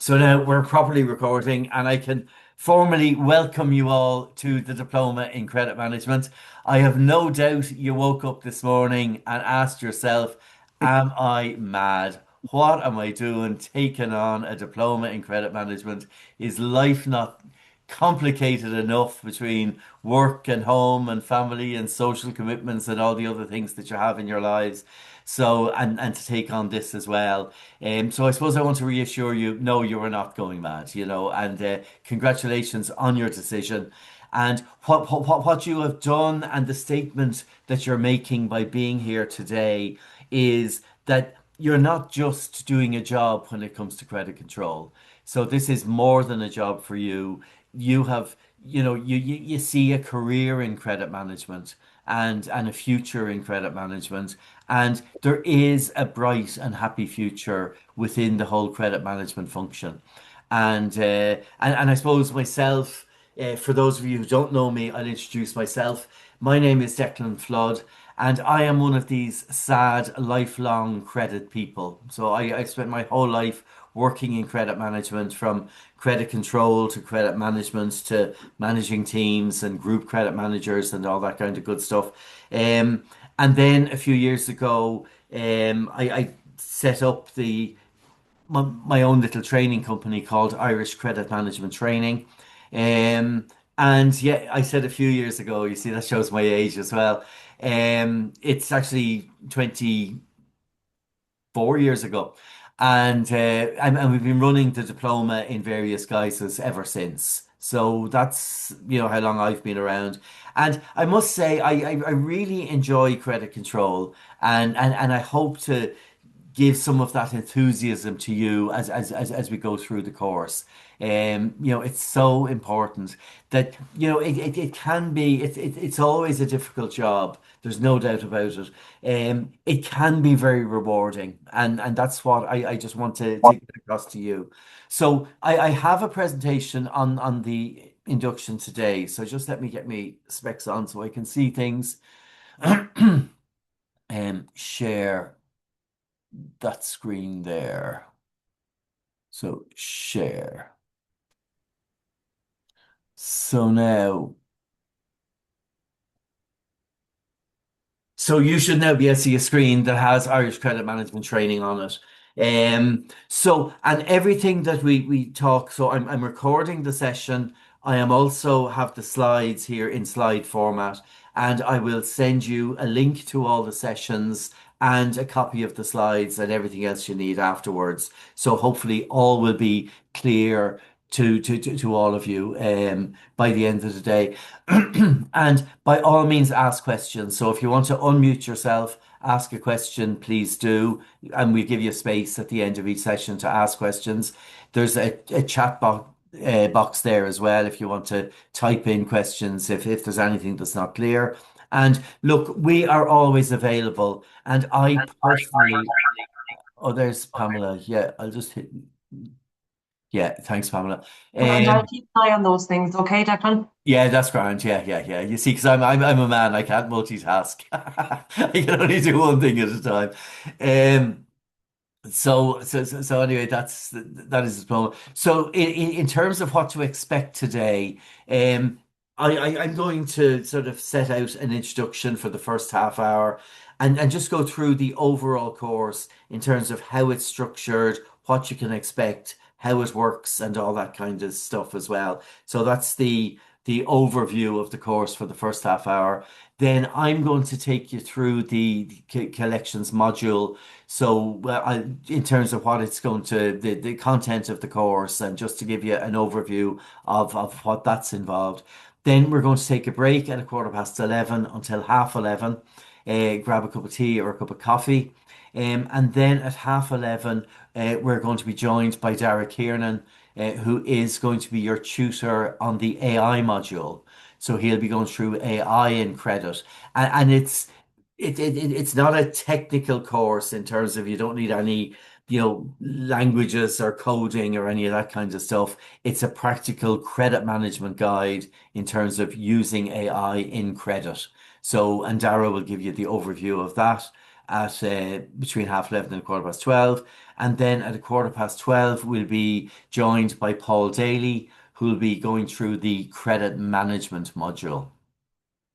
So now we're properly recording, and I can formally welcome you all to the Diploma in Credit Management. I have no doubt you woke up this morning and asked yourself, am I mad? What am I doing taking on a diploma in credit management? Is life not complicated enough between work and home and family and social commitments and all the other things that you have in your lives? So, and to take on this as well. So I suppose I want to reassure you, no, you are not going mad, and congratulations on your decision. And what you have done and the statement that you're making by being here today is that you're not just doing a job when it comes to credit control. So this is more than a job for you. You have, you see a career in credit management and a future in credit management. And there is a bright and happy future within the whole credit management function. And I suppose myself, for those of you who don't know me, I'll introduce myself. My name is Declan Flood, and I am one of these sad, lifelong credit people. So I spent my whole life working in credit management, from credit control to credit management to managing teams and group credit managers and all that kind of good stuff. And then a few years ago, I set up my own little training company called Irish Credit Management Training. And yeah, I said a few years ago, you see, that shows my age as well. It's actually 24 years ago. And we've been running the diploma in various guises ever since. So that's, how long I've been around. And I must say, I really enjoy credit control, and I hope to give some of that enthusiasm to you as we go through the course. It's so important that, it can be, it's always a difficult job. There's no doubt about it. It can be very rewarding. And that's what I just want to get across to you. So I have a presentation on the induction today. So just let me get me specs on so I can see things. Share that screen there. So share. So now, so you should now be able to see a screen that has Irish credit management training on it. And everything that we talk, so I'm recording the session. I am also have the slides here in slide format, and I will send you a link to all the sessions and a copy of the slides and everything else you need afterwards. So hopefully all will be clear to all of you by the end of the day. And by all means, ask questions. So if you want to unmute yourself, ask a question, please do. And we give you space at the end of each session to ask questions. There's a chat box there as well if you want to type in questions if there's anything that's not clear. And look, we are always available. And I personally, oh, there's Pamela. Yeah, I'll just hit. Yeah, thanks, Pamela. And I'll Um, keep an eye on those things, okay, Declan? Yeah, that's grand. Yeah, yeah, yeah. You see, because I'm a man, I can't multitask. I can only do one thing at a time. Um, so anyway, that is the problem. So in terms of what to expect today, I'm going to sort of set out an introduction for the first half hour, and just go through the overall course in terms of how it's structured, what you can expect, how it works, and all that kind of stuff as well. So that's the overview of the course for the first half hour. Then I'm going to take you through the collections module. So, in terms of what it's going to, the content of the course, and just to give you an overview of what that's involved. Then we're going to take a break at 11:15 until 11:30. Grab a cup of tea or a cup of coffee. And then at 11:30, we're going to be joined by Dara Kiernan, who is going to be your tutor on the AI module. So he'll be going through AI in credit, and it's not a technical course in terms of you don't need any, languages or coding or any of that kind of stuff. It's a practical credit management guide in terms of using AI in credit. So, and Dara will give you the overview of that. at between half 11 and 12:15. And then at 12:15, we'll be joined by Paul Daly, who'll be going through the credit management module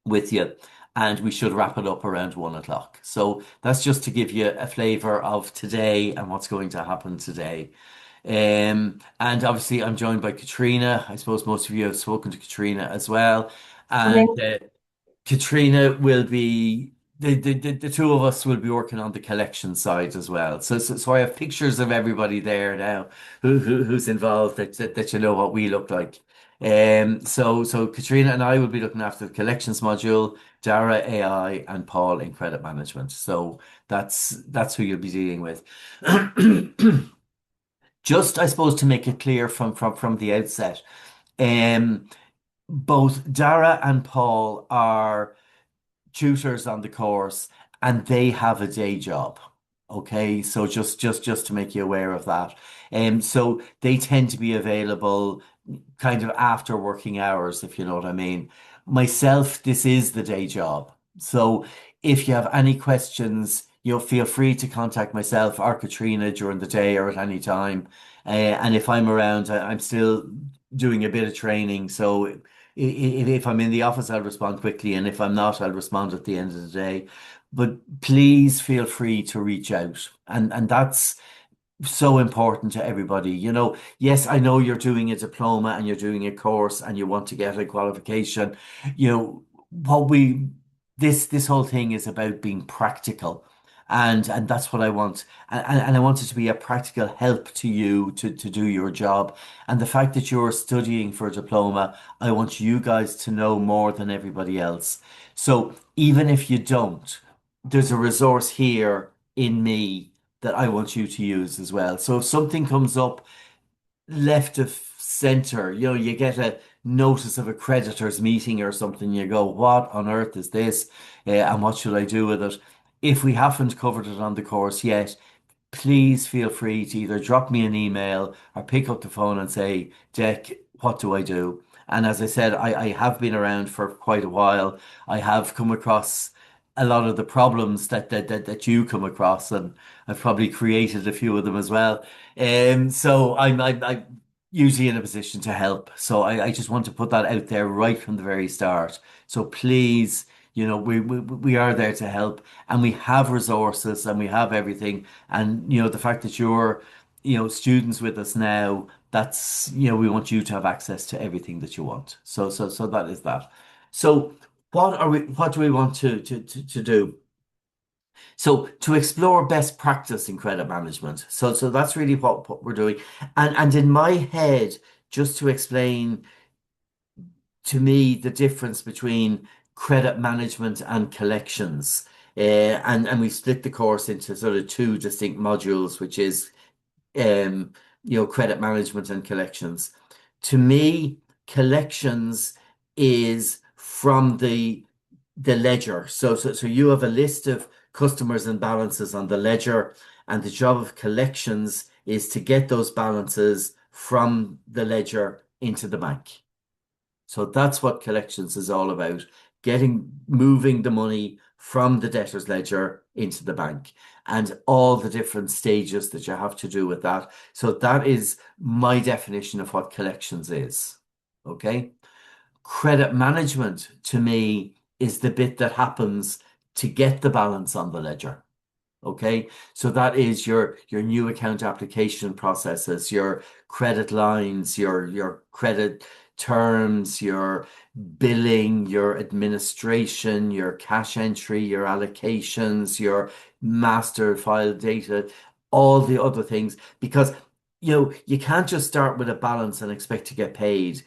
with you. And we should wrap it up around 1 o'clock. So that's just to give you a flavour of today and what's going to happen today. And obviously, I'm joined by Katrina. I suppose most of you have spoken to Katrina as well. And Morning. Katrina will be the two of us will be working on the collection side as well. So I have pictures of everybody there now who's involved that you know what we look like. So Katrina and I will be looking after the collections module, Dara AI, and Paul in credit management. So that's who you'll be dealing with. Just I suppose to make it clear from the outset, um, both Dara and Paul are tutors on the course and they have a day job. Okay, so just to make you aware of that. So they tend to be available kind of after working hours, if you know what I mean. Myself, this is the day job. So if you have any questions, you'll feel free to contact myself or Katrina during the day or at any time. And if I'm around, I'm still doing a bit of training. So if I'm in the office, I'll respond quickly, and if I'm not, I'll respond at the end of the day. But please feel free to reach out, and that's so important to everybody. Yes, I know you're doing a diploma and you're doing a course and you want to get a qualification. You know, what we this whole thing is about being practical. And that's what I want. And I want it to be a practical help to you to do your job. And the fact that you're studying for a diploma, I want you guys to know more than everybody else. So even if you don't, there's a resource here in me that I want you to use as well. So if something comes up left of center, you get a notice of a creditors meeting or something, you go, what on earth is this? And what should I do with it? If we haven't covered it on the course yet, please feel free to either drop me an email or pick up the phone and say, Jack, what do I do? And as I said, I have been around for quite a while. I have come across a lot of the problems that you come across, and I've probably created a few of them as well. So I'm usually in a position to help. So I just want to put that out there right from the very start. So please, we are there to help, and we have resources and we have everything. And the fact that you're, students with us now, that's, we want you to have access to everything that you want. So that is that. So what do we want to do? So to explore best practice in credit management. So that's really what we're doing. And in my head, just to explain to me the difference between credit management and collections. And we split the course into sort of two distinct modules, which is um, credit management and collections. To me, collections is from the ledger. So you have a list of customers and balances on the ledger, and the job of collections is to get those balances from the ledger into the bank. So that's what collections is all about. Moving the money from the debtor's ledger into the bank and all the different stages that you have to do with that. So that is my definition of what collections is. Okay. Credit management to me is the bit that happens to get the balance on the ledger. Okay, so that is your new account application processes, your credit lines, your credit terms, your billing, your administration, your cash entry, your allocations, your master file data, all the other things. Because you can't just start with a balance and expect to get paid.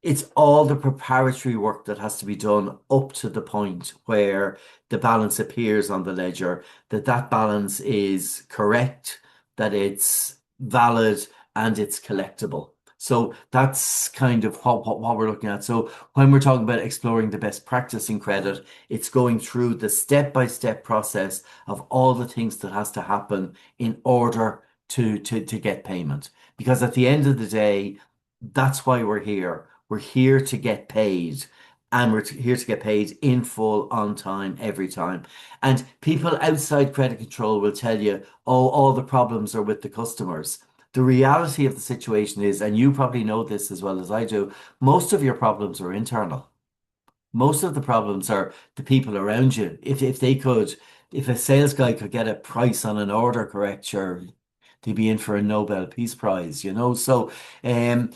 It's all the preparatory work that has to be done up to the point where the balance appears on the ledger, that balance is correct, that it's valid, and it's collectible. So that's kind of what we're looking at. So when we're talking about exploring the best practice in credit, it's going through the step-by-step process of all the things that has to happen in order to get payment. Because at the end of the day, that's why we're here. We're here to get paid. and we're here to get paid in full, on time, every time. And people outside credit control will tell you, oh, all the problems are with the customers. The reality of the situation is, and you probably know this as well as I do, most of your problems are internal. Most of the problems are the people around you. If they could, if a sales guy could get a price on an order correct, sure, they'd be in for a Nobel Peace Prize, you know. And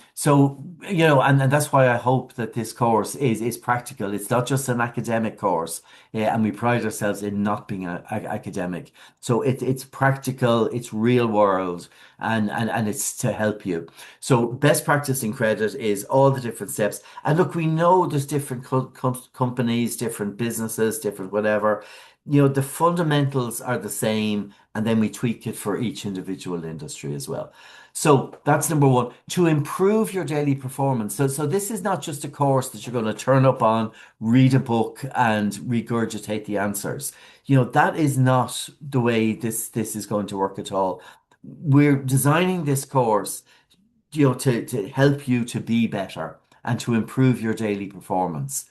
that's why I hope that this course is practical. It's not just an academic course, and we pride ourselves in not being academic. So it's practical, it's real world, and it's to help you. So best practice in credit is all the different steps. And look, we know there's different companies, different businesses, different whatever. You know, the fundamentals are the same, and then we tweak it for each individual industry as well. So that's number one, to improve your daily performance. So this is not just a course that you're going to turn up on, read a book, and regurgitate the answers. You know, that is not the way this is going to work at all. We're designing this course, to help you to be better and to improve your daily performance.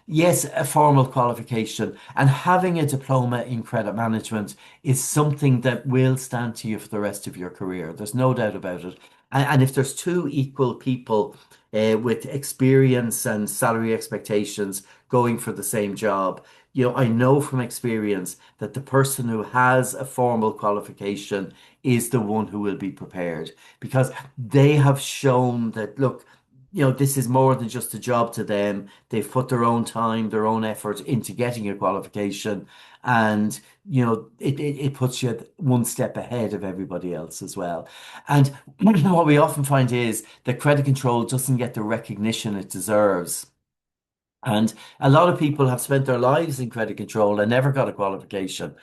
Yes, a formal qualification and having a diploma in credit management is something that will stand to you for the rest of your career. There's no doubt about it. And if there's two equal people with experience and salary expectations going for the same job, I know from experience that the person who has a formal qualification is the one who will be prepared because they have shown that, look, this is more than just a job to them. They've put their own time, their own effort into getting a qualification. And, it puts you one step ahead of everybody else as well. And what we often find is that credit control doesn't get the recognition it deserves. And a lot of people have spent their lives in credit control and never got a qualification.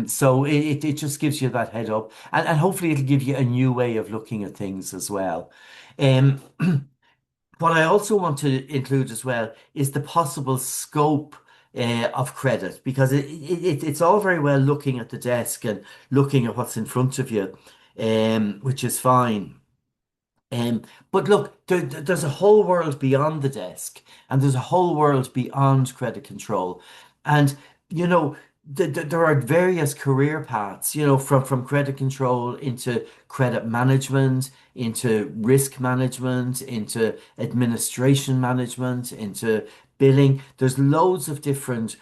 So it just gives you that head up. And hopefully it'll give you a new way of looking at things as well. Um, what I also want to include as well is the possible scope of credit, because it's all very well looking at the desk and looking at what's in front of you, which is fine. But look, there's a whole world beyond the desk, and there's a whole world beyond credit control. And, you know, there are various career paths, from credit control into credit management, into risk management, into administration management, into billing. There's loads of different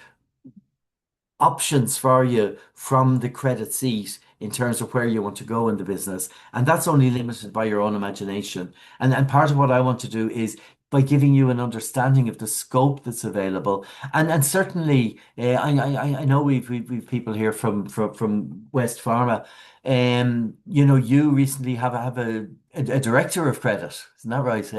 options for you from the credit seat in terms of where you want to go in the business. And that's only limited by your own imagination. And part of what I want to do is by giving you an understanding of the scope that's available. And certainly, I know we've people here from West Pharma. You recently have a director of credit, isn't that right?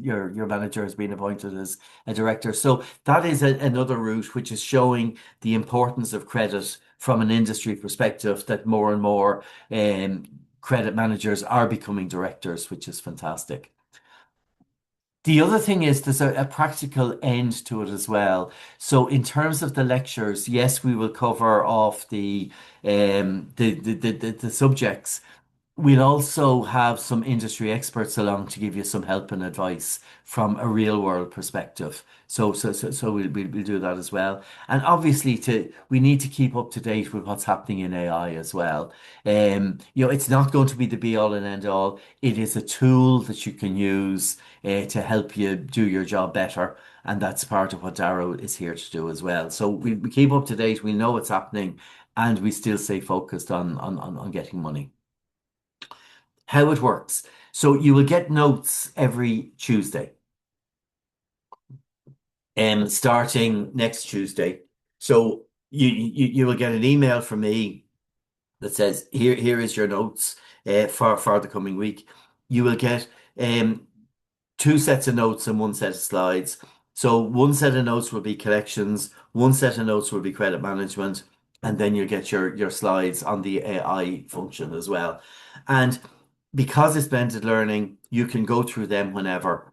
Your manager has been appointed as a director. So that is another route which is showing the importance of credit from an industry perspective, that more and more credit managers are becoming directors, which is fantastic. The other thing is there's a practical end to it as well. So in terms of the lectures, yes, we will cover off the subjects. We'll also have some industry experts along to give you some help and advice from a real world perspective. So we'll do that as well. And obviously we need to keep up to date with what's happening in AI as well. It's not going to be the be all and end all. It is a tool that you can use to help you do your job better. And that's part of what Darrow is here to do as well. So we keep up to date. We know what's happening, and we still stay focused on getting money. How it works. So you will get notes every Tuesday, starting next Tuesday. So you will get an email from me that says, here is your notes for the coming week. You will get two sets of notes and one set of slides. So one set of notes will be collections, one set of notes will be credit management, and then you'll get your slides on the AI function as well. And because it's blended learning, you can go through them whenever.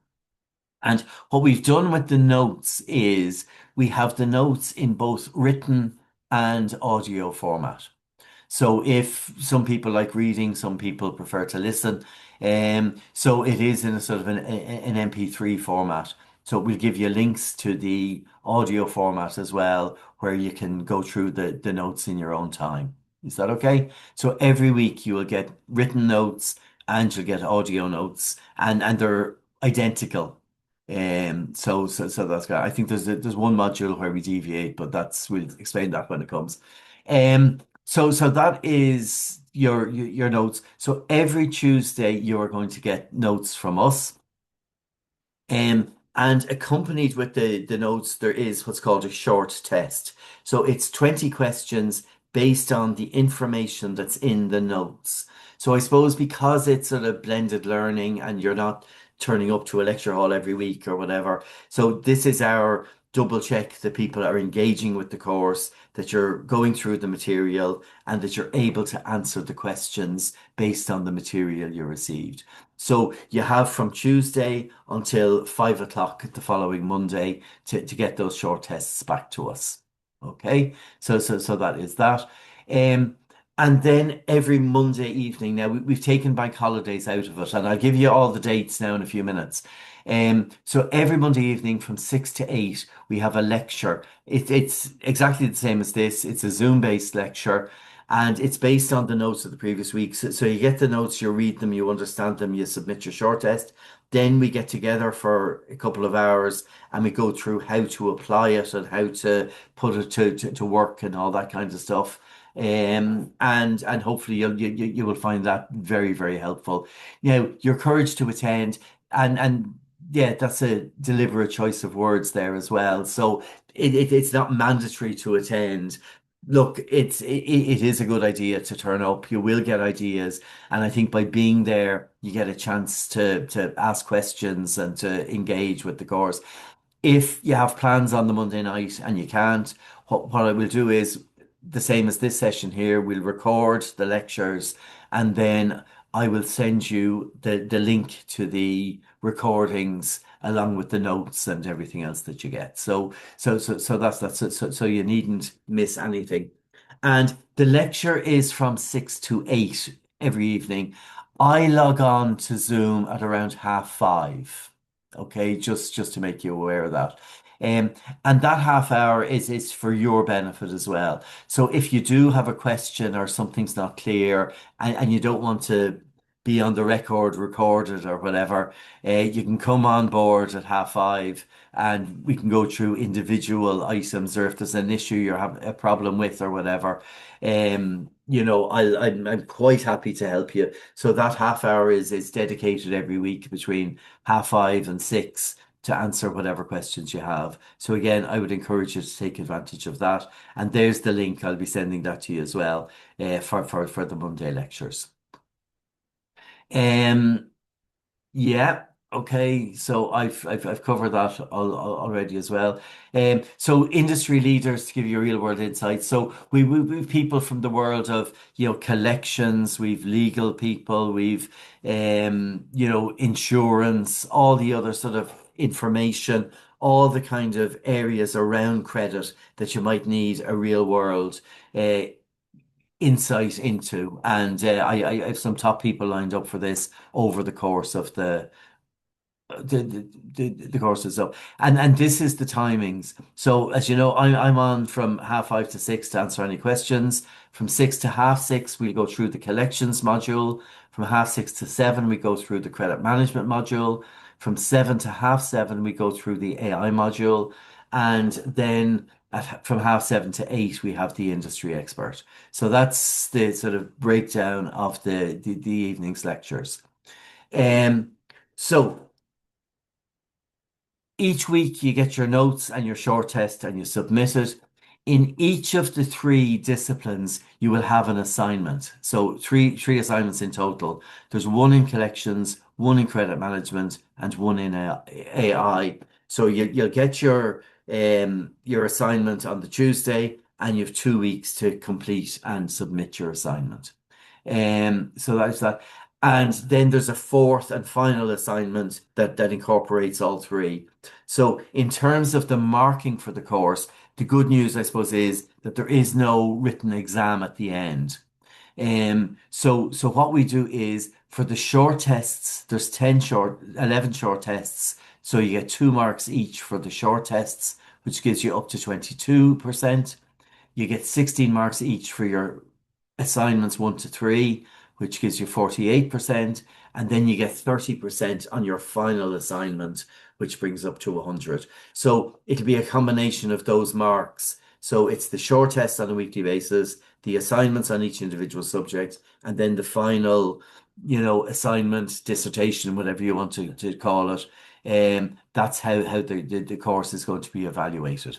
And what we've done with the notes is we have the notes in both written and audio format. So if some people like reading, some people prefer to listen. So it is in a sort of an MP3 format. So we'll give you links to the audio format as well, where you can go through the notes in your own time. Is that okay? So every week you will get written notes and you'll get audio notes, and they're identical. So that's good. I think there's one module where we deviate, but we'll explain that when it comes. So that is your notes. So every Tuesday you are going to get notes from us. And accompanied with the notes, there is what's called a short test. So it's 20 questions based on the information that's in the notes. So I suppose because it's sort of blended learning and you're not turning up to a lecture hall every week or whatever. So this is our double check that people are engaging with the course, that you're going through the material, and that you're able to answer the questions based on the material you received. So you have from Tuesday until 5 o'clock the following Monday to get those short tests back to us. Okay, so that is that. Um, and then every Monday evening, now we've taken bank holidays out of it, and I'll give you all the dates now in a few minutes. So every Monday evening from 6 to 8, we have a lecture. It's exactly the same as this. It's a Zoom-based lecture. And it's based on the notes of the previous week. So you get the notes, you read them, you understand them, you submit your short test. Then we get together for a couple of hours and we go through how to apply it and how to put it to work and all that kind of stuff. And hopefully you will find that very, very helpful. Now, you're encouraged to attend, and yeah, that's a deliberate choice of words there as well. So it's not mandatory to attend. Look, it is a good idea to turn up. You will get ideas, and I think by being there, you get a chance to ask questions and to engage with the course. If you have plans on the Monday night and you can't, what I will do is the same as this session here. We'll record the lectures, and then I will send you the link to the recordings along with the notes and everything else that you get. So that's it. So you needn't miss anything. And the lecture is from 6 to 8 every evening. I log on to Zoom at around 5:30. Okay, just to make you aware of that. Um, and that half hour is for your benefit as well. So if you do have a question or something's not clear and you don't want to be on the record recorded or whatever, you can come on board at 5:30 and we can go through individual items, or if there's an issue you're having a problem with or whatever. I'm quite happy to help you. So that half hour is dedicated every week between 5:30 and 6 to answer whatever questions you have. So again, I would encourage you to take advantage of that. And there's the link. I'll be sending that to you as well, for the Monday lectures. Um, yeah. Okay. So I've covered that already as well. So industry leaders to give you real world insights. So we've people from the world of, collections, we've legal people, we've, insurance, all the other sort of information, all the kind of areas around credit that you might need a real world, uh, insight into. And I have some top people lined up for this over the course of the courses. So and this is the timings. So as you know, I'm on from 5:30 to 6 to answer any questions. From 6 to 6:30 we'll go through the collections module. From 6:30 to 7 we go through the credit management module. From 7 to 7:30 we go through the AI module. And then from 7:30 to 8 we have the industry expert. So that's the sort of breakdown of the evening's lectures. Um, so each week you get your notes and your short test and you submit it. In each of the three disciplines, you will have an assignment. So three assignments in total. There's one in collections, one in credit management, and one in AI. So you'll get your assignment on the Tuesday, and you have 2 weeks to complete and submit your assignment. So that's that. And then there's a fourth and final assignment that incorporates all three. So in terms of the marking for the course, the good news, I suppose, is that there is no written exam at the end. So what we do is for the short tests, there's 11 short tests So you get 2 marks each for the short tests, which gives you up to 22%. You get 16 marks each for your assignments 1 to 3, which gives you 48%. And then you get 30% on your final assignment, which brings up to 100. So it'll be a combination of those marks. So it's the short test on a weekly basis, the assignments on each individual subject, and then the final, assignment, dissertation, whatever you want to call it. That's how the course is going to be evaluated.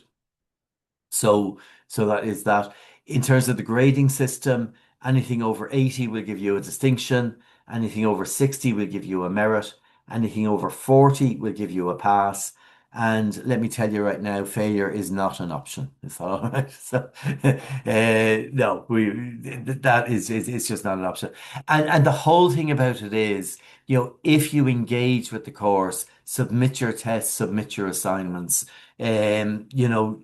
So, so that is that. In terms of the grading system, anything over 80 will give you a distinction. Anything over 60 will give you a merit. Anything over 40 will give you a pass. And let me tell you right now, failure is not an option. Is that all right? So, no, that is it's just not an option. And the whole thing about it is, if you engage with the course, submit your tests, submit your assignments, you're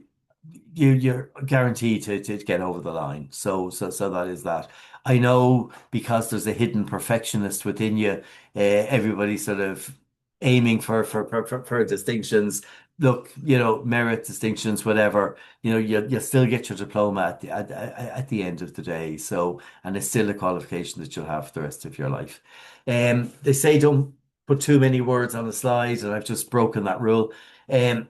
guaranteed to get over the line. So that is that. I know because there's a hidden perfectionist within you, everybody's sort of aiming for distinctions. Look, merit distinctions, whatever, you still get your diploma at the end of the day. So, and it's still a qualification that you'll have for the rest of your life. They say don't put too many words on a slide, and I've just broken that rule. Um,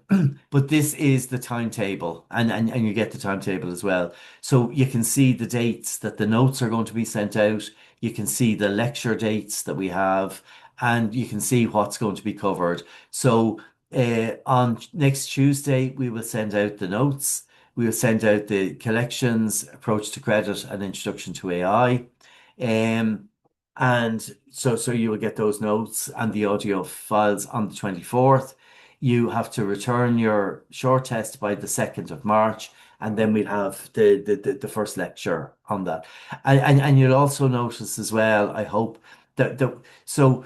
but this is the timetable, and you get the timetable as well. So you can see the dates that the notes are going to be sent out. You can see the lecture dates that we have, and you can see what's going to be covered. So on next Tuesday, we will send out the notes. We will send out the collections, approach to credit, and introduction to AI. Um, and so you will get those notes and the audio files on the 24th. You have to return your short test by the 2nd of March, and then we'll have the first lecture on that. And you'll also notice as well, I hope, that so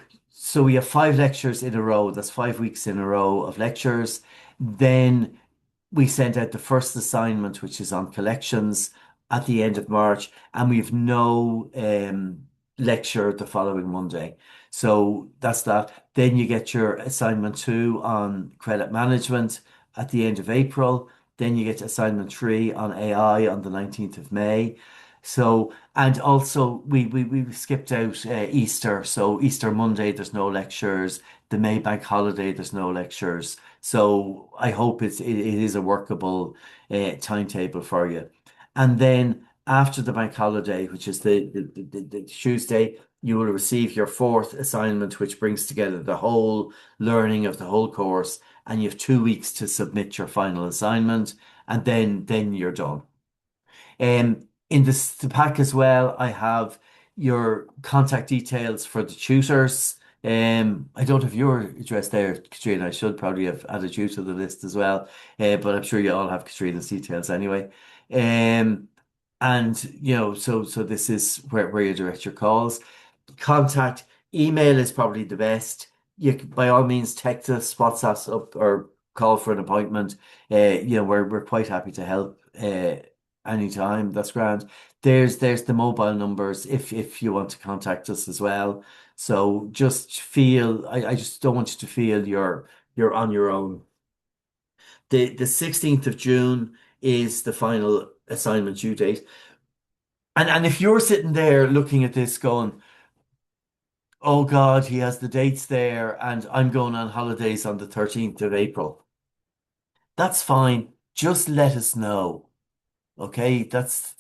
we have 5 lectures in a row. That's 5 weeks in a row of lectures. Then we sent out the first assignment, which is on collections at the end of March, and we've no lecture the following Monday. So that's that. Then you get your assignment 2 on credit management at the end of April. Then you get assignment 3 on AI on the 19th of May. So, and also we skipped out Easter. So Easter Monday, there's no lectures. The May bank holiday, there's no lectures. So I hope it is a workable timetable for you. And then after the bank holiday, which is the Tuesday, you will receive your fourth assignment, which brings together the whole learning of the whole course, and you have 2 weeks to submit your final assignment, and then you're done. In the pack as well, I have your contact details for the tutors. I don't have your address there, Katrina. I should probably have added you to the list as well. But I'm sure you all have Katrina's details anyway. Um, and so this is where you direct your calls. Contact email is probably the best. By all means text us, WhatsApp us up, or call for an appointment. We're quite happy to help anytime. That's grand. There's the mobile numbers if you want to contact us as well. So just feel I just don't want you to feel you're on your own. The 16th of June is the final assignment due date. And if you're sitting there looking at this going, oh God, he has the dates there, and I'm going on holidays on the 13th of April. That's fine. Just let us know. Okay, that's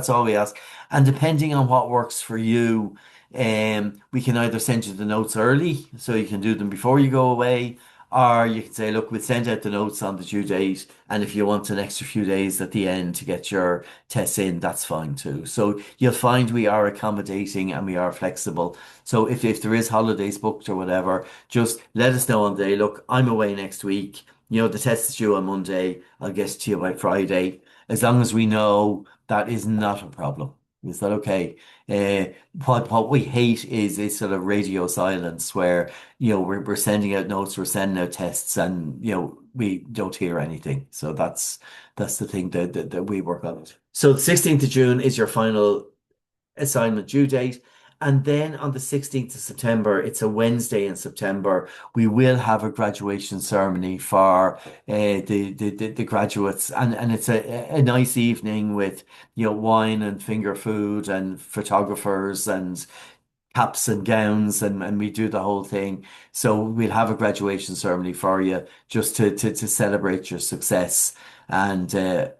all we ask. And depending on what works for you, we can either send you the notes early so you can do them before you go away, or you can say, look, we'll send out the notes on the due date, and if you want an extra few days at the end to get your tests in, that's fine too. So you'll find we are accommodating and we are flexible. So if there is holidays booked or whatever, just let us know on the day. Look, I'm away next week. The test is due on Monday. I'll get it to you by Friday, as long as we know that is not a problem. Is that okay? Uh, what we hate is sort of radio silence where we're sending out notes, we're sending out tests, and we don't hear anything. So that's the thing that we work on. So the 16th of June is your final assignment due date. And then on the 16th of September, it's a Wednesday in September, we will have a graduation ceremony for the graduates. And it's a nice evening with, wine and finger food and photographers and caps and gowns, and we do the whole thing. So we'll have a graduation ceremony for you just to celebrate your success. And that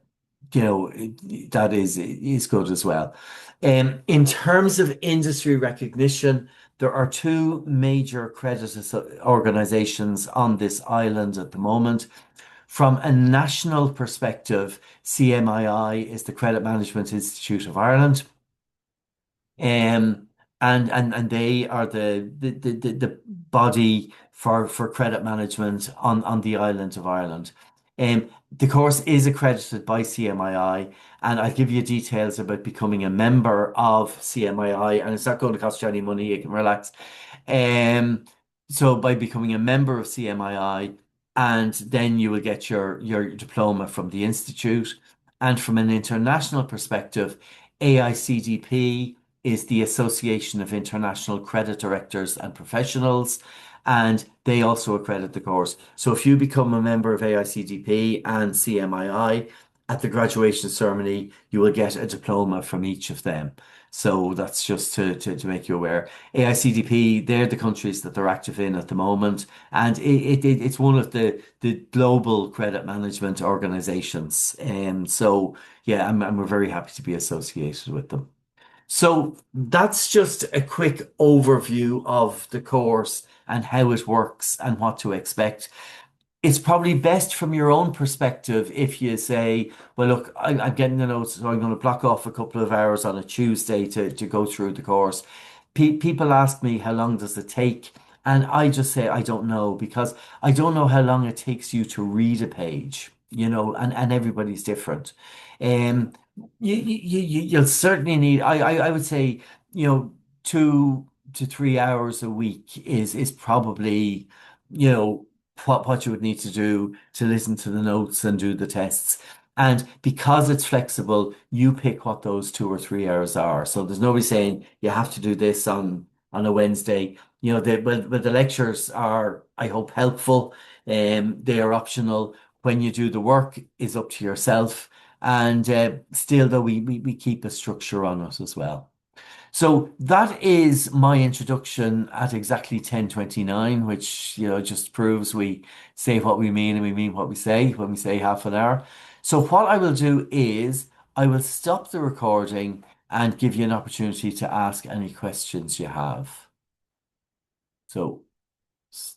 is good as well. In terms of industry recognition, there are two major organizations on this island at the moment. From a national perspective, CMII is the Credit Management Institute of Ireland. Um, and they are the body for credit management on the island of Ireland. The course is accredited by CMII, and I'll give you details about becoming a member of CMII, and it's not going to cost you any money. You can relax. Um, so by becoming a member of CMII, and then you will get your diploma from the institute. And from an international perspective, AICDP is the Association of International Credit Directors and Professionals, and they also accredit the course. So if you become a member of AICDP and CMII at the graduation ceremony, you will get a diploma from each of them. So that's just to make you aware. AICDP, they're the countries that they're active in at the moment, and it's one of the global credit management organizations. So yeah, and we're very happy to be associated with them. So that's just a quick overview of the course and how it works and what to expect. It's probably best from your own perspective if you say, well, look, I'm getting the notes, so I'm going to block off a couple of hours on a Tuesday to go through the course. People ask me, how long does it take? And I just say, I don't know, because I don't know how long it takes you to read a page, and everybody's different. Um, you'll certainly need, I would say, 2 to 3 hours a week is probably, you know, what you would need to do to listen to the notes and do the tests. And because it's flexible, you pick what those 2 or 3 hours are. So there's nobody saying you have to do this on a Wednesday. But the lectures are, I hope, helpful. They are optional. When you do the work is up to yourself. And still, though, we keep a structure on it as well. So that is my introduction at exactly 10:29, which, just proves we say what we mean and we mean what we say when we say half an hour. So what I will do is I will stop the recording and give you an opportunity to ask any questions you have. So